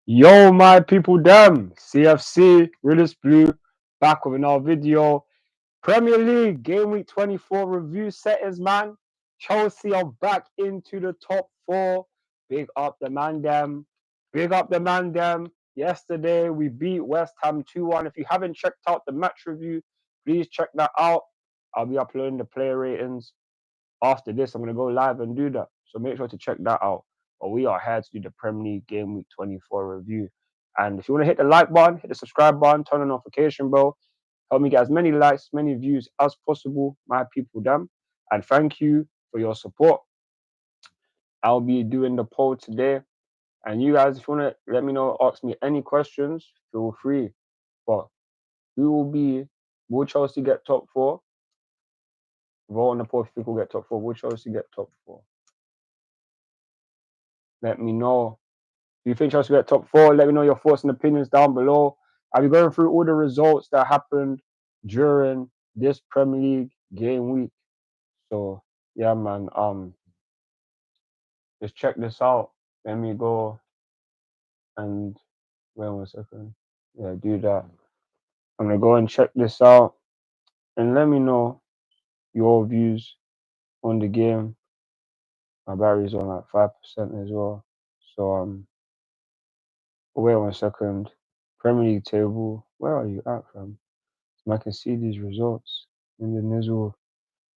Yo, my people, them CFC RealistBlue back with another video. Premier League Game Week 24 review settings, man. Chelsea are back into the top four. Big up the man, them. Big up the man, them. Yesterday we beat West Ham 2-1. If you haven't checked out the match review, please check that out. I'll be uploading the player ratings after this. I'm going to go live and do that. So make sure to check that out. But we are here to do the Premier League Game Week 24 review. And if you want to hit the like button, hit the subscribe button, turn on notification bell. Help me get as many likes, many views as possible, my people, damn. And thank you for your support. I'll be doing the poll today. And you guys, if you want to let me know, ask me any questions, feel free. But will Chelsea get top four? Vote on the poll if people get top four. Will Chelsea get top four? Let me know. Do you think Chelsea will get top four? Let me know your thoughts and opinions down below. I'll be going through all the results that happened during this Premier League game week. So yeah, man. Just check this out. Let me go and wait 1 second. Yeah, do that. I'm gonna go and check this out and let me know your views on the game. My battery's on like 5% as well. So wait 1 second. Premier League table. Where are you at, fam? So I can see these results in the nizzle.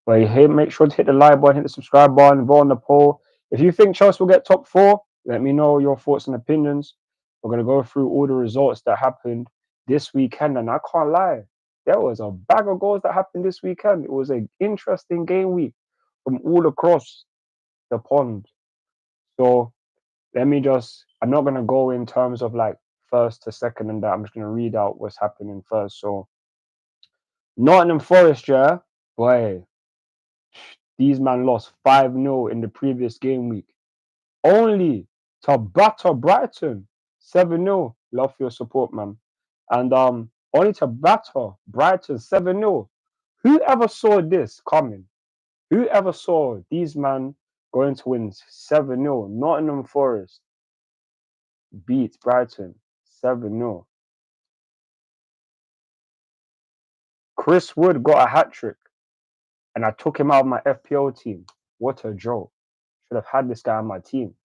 But make sure to hit the like button, hit the subscribe button, vote on the poll. If you think Chelsea will get top four, let me know your thoughts and opinions. We're going to go through all the results that happened this weekend. And I can't lie, there was a bag of goals that happened this weekend. It was an interesting game week from all across the pond. So I'm not going to go in terms of like first to second and that. I'm just going to read out what's happening first. So Nottingham Forest, yeah, boy, these man lost 5-0 in the previous game week. Only to batter Brighton 7-0. Love for your support, man. And only to batter Brighton 7-0. Whoever saw this coming? Whoever saw these man going to win 7-0? Nottingham Forest beats Brighton 7-0. Chris Wood got a hat-trick. And I took him out of my FPL team. What a joke. Should have had this guy on my team.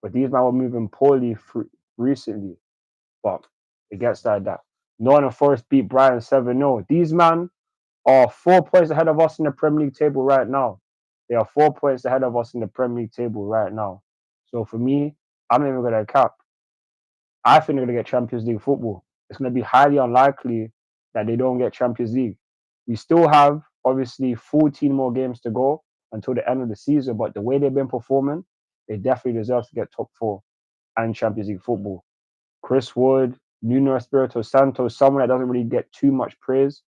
But these men were moving poorly recently. But it gets like that. Nottingham Forest beat Brighton 7-0. These men are 4 points ahead of us in the Premier League table right now. They are 4 points ahead of us in the Premier League table right now. So for me, I'm not even going to cap. I think they're going to get Champions League football. It's going to be highly unlikely that they don't get Champions League. We still have, obviously, 14 more games to go until the end of the season. But the way they've been performing, they definitely deserve to get top four and Champions League football. Chris Wood, Nuno Espirito Santo, someone that doesn't really get too much praise,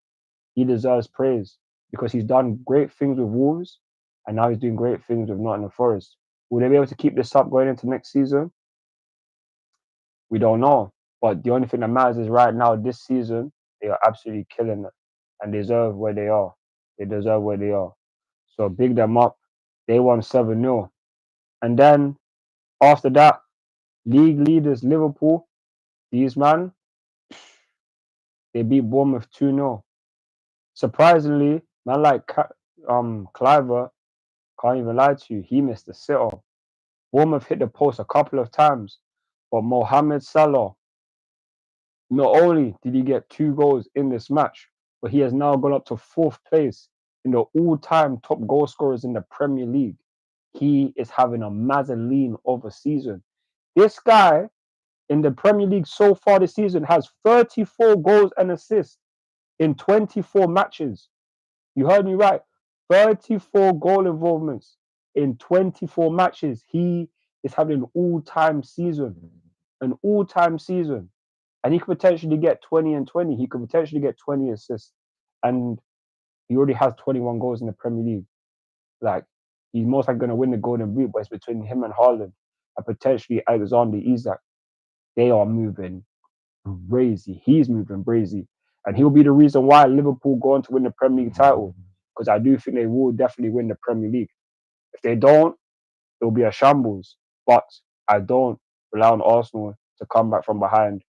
he deserves praise because he's done great things with Wolves and now he's doing great things with Nottingham Forest. Will they be able to keep this up going into next season? We don't know. But the only thing that matters is right now, this season, they are absolutely killing it and deserve where they are. They deserve where they are. So big them up. They won 7-0. And then after that, league leaders Liverpool, these man, they beat Bournemouth 2-0. Surprisingly, man like Cliver, can't even lie to you, he missed the sitter. Bournemouth hit the post a couple of times, but Mohamed Salah, not only did he get 2 goals in this match, but he has now gone up to 4th place in the all-time top goal scorers in the Premier League. He is having a mazzoline of a season. This guy in the Premier League so far this season has 34 goals and assists in 24 matches. You heard me right. 34 goal involvements in 24 matches. He is having an all-time season. An all-time season. And he could potentially get 20 and 20. He could potentially get 20 assists. And he already has 21 goals in the Premier League. Like, he's most likely going to win the Golden Boot, but it's between him and Haaland and potentially Alexander Isak. They are moving crazy. He's moving crazy. And he'll be the reason why Liverpool go on to win the Premier League title. Because I do think they will definitely win the Premier League. If they don't, it'll be a shambles. But I don't rely on Arsenal to come back from behind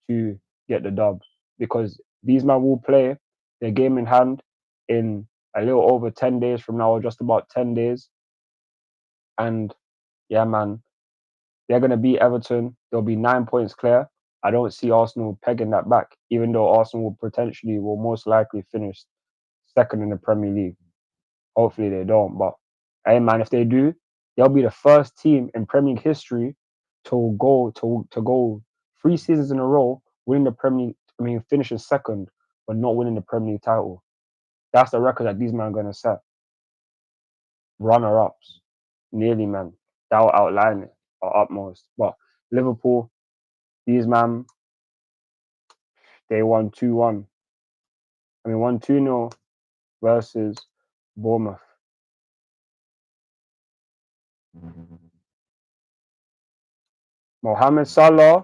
to get the dub, because these men will play their game in hand in a little over 10 days from now, or just about 10 days. And yeah, man, they're going to beat Everton. They'll be 9 points clear. I don't see Arsenal pegging that back, even though Arsenal will most likely finish second in the Premier League. Hopefully they don't. But hey, man, if they do, they'll be the first team in Premier League history to go 3 seasons in a row winning the Premier League. I mean, finishing second but not winning the Premier League title. That's the record that these men are going to set. Runner-ups, nearly, man. That'll outline it or utmost. But Liverpool, these man, they won 2-1. I mean, won 2-0 versus Bournemouth. Mohamed Salah.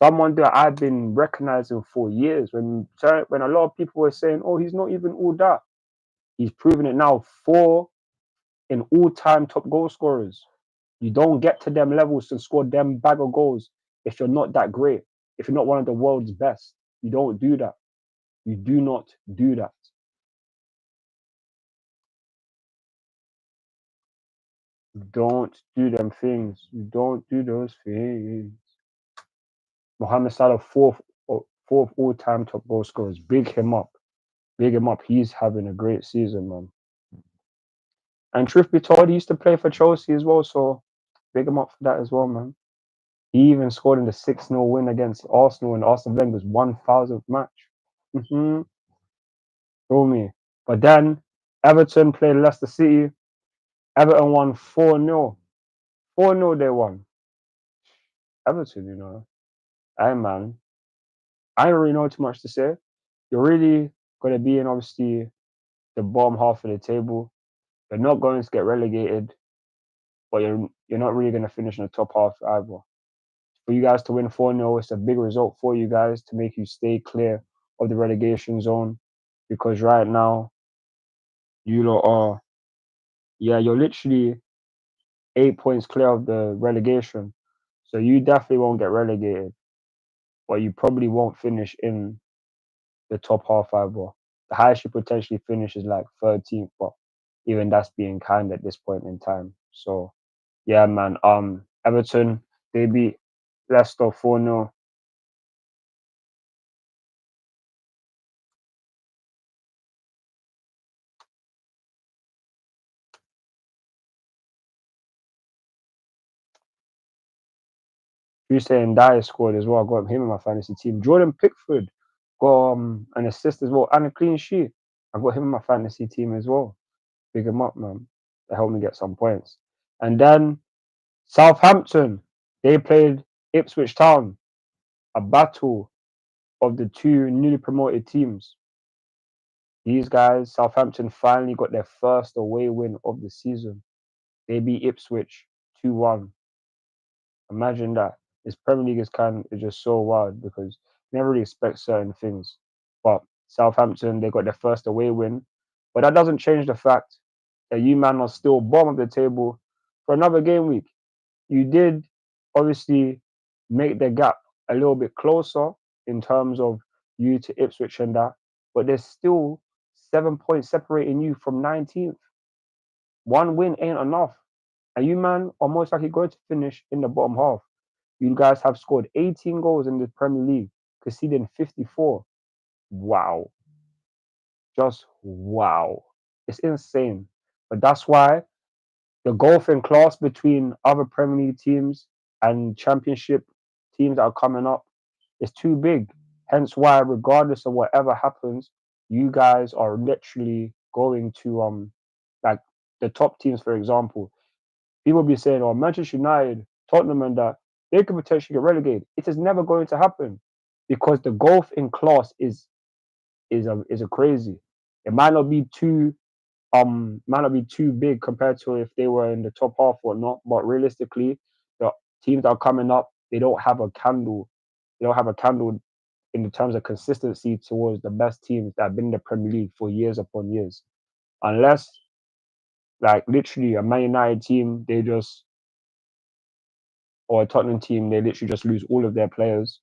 Someone that I've been recognizing for years. When a lot of people were saying, "Oh, he's not even all that," he's proven it now. 4 in all-time top goal scorers. You don't get to them levels to score them bag of goals if you're not that great. If you're not one of the world's best, you don't do that. You do not do that. You don't do them things. You don't do those things. Mohamed Salah, fourth all-time top goal scorers. Big him up. Big him up. He's having a great season, man. And truth be told, he used to play for Chelsea as well, so big him up for that as well, man. He even scored in the 6-0 win against Arsenal in Arsene Wenger's 1000th match. Feel me? But then Everton played Leicester City. Everton won 4-0. 4-0 they won. Everton, you know. Hey, man. I don't really know too much to say. You're really going to be in, obviously, the bottom half of the table. You're not going to get relegated, but you're not really going to finish in the top half either. For you guys to win 4-0, it's a big result for you guys to make you stay clear of the relegation zone, because right now, you lot are, you're literally 8 points clear of the relegation. So you definitely won't get relegated, but you probably won't finish in the top half either. The highest you potentially finish is like 13th, but even that's being kind at this point in time. So yeah, man. Everton, they beat Leicester 4-0. Hussein Dyer scored as well. I got him in my fantasy team. Jordan Pickford got an assist as well and a clean sheet. I got him in my fantasy team as well. Big him up, man. That helped me get some points. And then Southampton, they played Ipswich Town, a battle of the two newly promoted teams. These guys, Southampton, finally got their first away win of the season. They beat Ipswich 2-1. Imagine that. This Premier League is just so wild because you never really expect certain things. But Southampton, they got their first away win. But that doesn't change the fact that you man are still bottom of the table for another game week. You did obviously make the gap a little bit closer in terms of you to Ipswich and that, but there's still 7 points separating you from 19th. One win ain't enough. And you, man, are most likely going to finish in the bottom half. You guys have scored 18 goals in the Premier League, conceding 54. Wow. Just wow. It's insane. But that's why the gulf in class between other Premier League teams and Championship teams that are coming up is too big. Hence why, regardless of whatever happens, you guys are literally going to like the top teams, for example. People be saying, "Oh, Manchester United, Tottenham, and that they could potentially get relegated." It is never going to happen because the gulf in class is a crazy. It might not be too big compared to if they were in the top half or not. But realistically, the teams that are coming up, they don't have a candle. They don't have a candle in the terms of consistency towards the best teams that have been in the Premier League for years upon years. Unless Like literally a Man United team, or a Tottenham team, they literally just lose all of their players.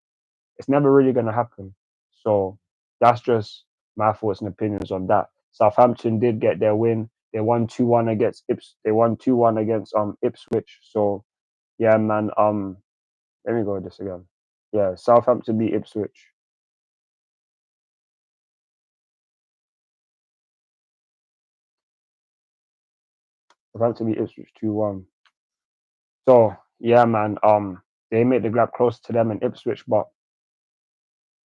It's never really going to happen. So that's just my thoughts and opinions on that. Southampton did get their win. They won 2-1 against They won 2-1 against Ipswich. So yeah, man. Let me go with this again. Yeah, Southampton beat Ipswich. Southampton beat Ipswich 2-1. So yeah, man. They made the grab closer to them in Ipswich, but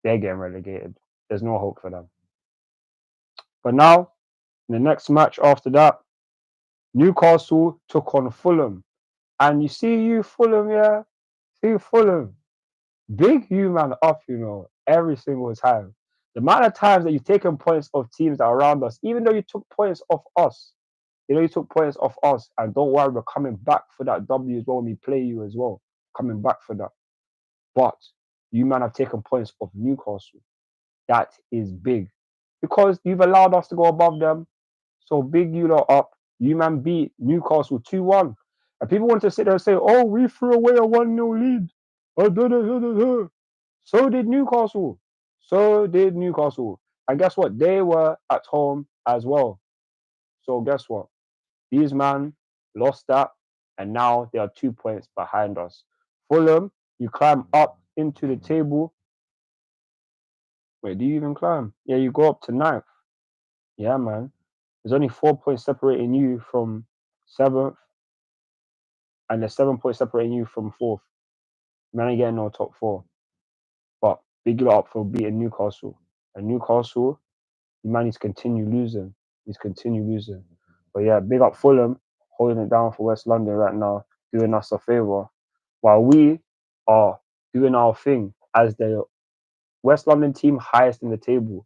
they're getting relegated. There's no hope for them. But now, in the next match after that, Newcastle took on Fulham. And you Fulham, yeah? See Fulham. Big you man up, every single time. The amount of times that you've taken points off teams that are around us, even though you took points off us, you took points off us, and don't worry, we're coming back for that W as well when we play you as well. Coming back for that. But you man have taken points off Newcastle. That is big. Because you've allowed us to go above them. So big you lot up. You man beat Newcastle 2-1. And people want to sit there and say, oh, we threw away a 1-0 lead. So did Newcastle. So did Newcastle. And guess what? They were at home as well. So guess what? These man lost that, and now they are 2 points behind us. Fulham, you climb up into the table. Wait, do you even climb? Yeah, you go up to ninth. Yeah, man. There's only 4 points separating you from seventh, and there's 7 points separating you from fourth. Man, ain't getting no top four. But big it up for beating Newcastle. And Newcastle, man needs to continue losing. He's continue losing. But yeah, big up Fulham, holding it down for West London right now, doing us a favour. While we are doing our thing as the West London team highest in the table.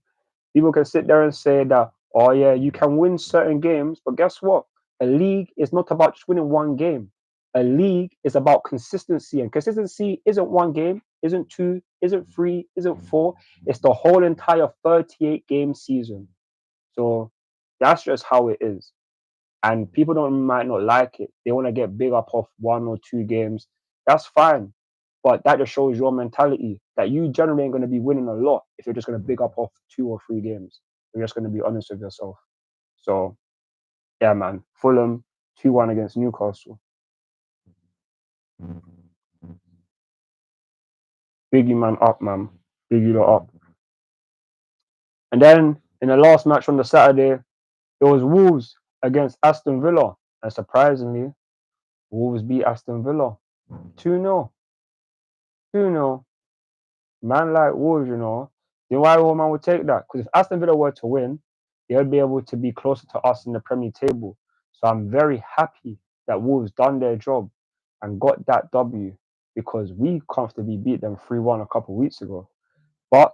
People can sit there and say that, oh yeah, you can win certain games, but guess what? A league is not about just winning one game. A league is about consistency, and consistency isn't one game, isn't two, isn't three, isn't four. It's the whole entire 38 game season. So that's just how it is. And people don't might not like it. They want to get big up off 1 or 2 games. That's fine. But that just shows your mentality that you generally ain't going to be winning a lot if you're just going to big up off 2 or 3 games. You're just going to be honest with yourself. So, yeah, man. Fulham 2-1 against Newcastle. Biggie man up, man. Biggie lot up. And then in the last match on the Saturday, it was Wolves against Aston Villa. And surprisingly, Wolves beat Aston Villa 2-0. 2-0. Man like Wolves, you know why man would take that? Because if Aston Villa were to win, they would be able to be closer to us in the Premier table. So I'm very happy that Wolves done their job and got that W, because we comfortably beat them 3-1 a couple of weeks ago. But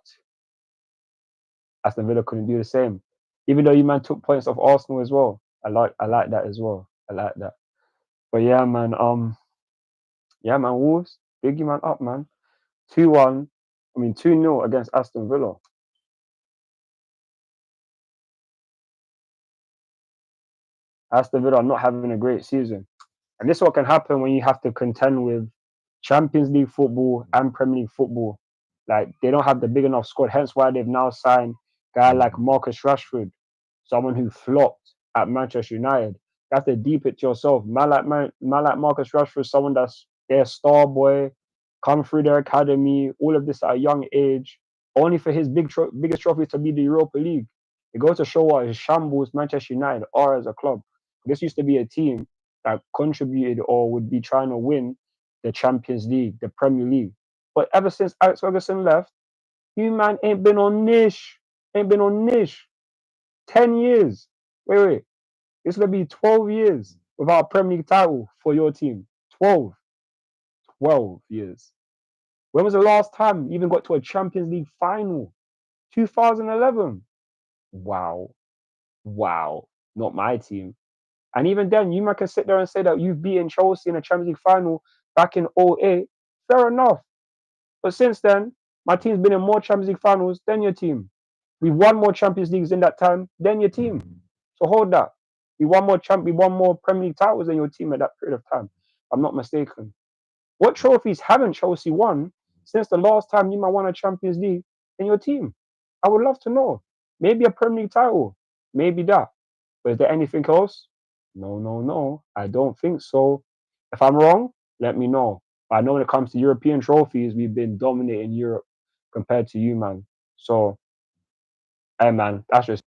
Aston Villa couldn't do the same. Even though you man took points off Arsenal as well. I like that as well. I like that. But yeah, man, Wolves, biggie man up, man. 2-1, 2-0 against Aston Villa. Aston Villa are not having a great season. And this is what can happen when you have to contend with Champions League football and Premier League football. Like, they don't have the big enough squad. Hence why they've now signed a guy like Marcus Rashford, someone who flopped at Manchester United. You have to deep it to yourself. Man like Marcus Rashford, someone that's their star boy, come through their academy, all of this at a young age, only for his biggest trophy to be the Europa League. It goes to show what his shambles Manchester United are as a club. This used to be a team that contributed or would be trying to win the Champions League, the Premier League. But ever since Alex Ferguson left, you man ain't been on niche. Ain't been on niche. 10 years. Wait. It's going to be 12 years without a Premier League title for your team. 12. 12 years. When was the last time you even got to a Champions League final? 2011. Wow. Not my team. And even then, you might can sit there and say that you've beaten Chelsea in a Champions League final back in 2008. Fair enough. But since then, my team's been in more Champions League finals than your team. We've won more Champions Leagues in that time than your team. So hold that. We won more Premier League titles than your team at that period of time. If I'm not mistaken. What trophies haven't Chelsea won since the last time you might won a Champions League in your team? I would love to know. Maybe a Premier League title, maybe that. But is there anything else? No, no, no. I don't think so. If I'm wrong, let me know. But I know when it comes to European trophies, we've been dominating Europe compared to you, man. So, hey, man, that's just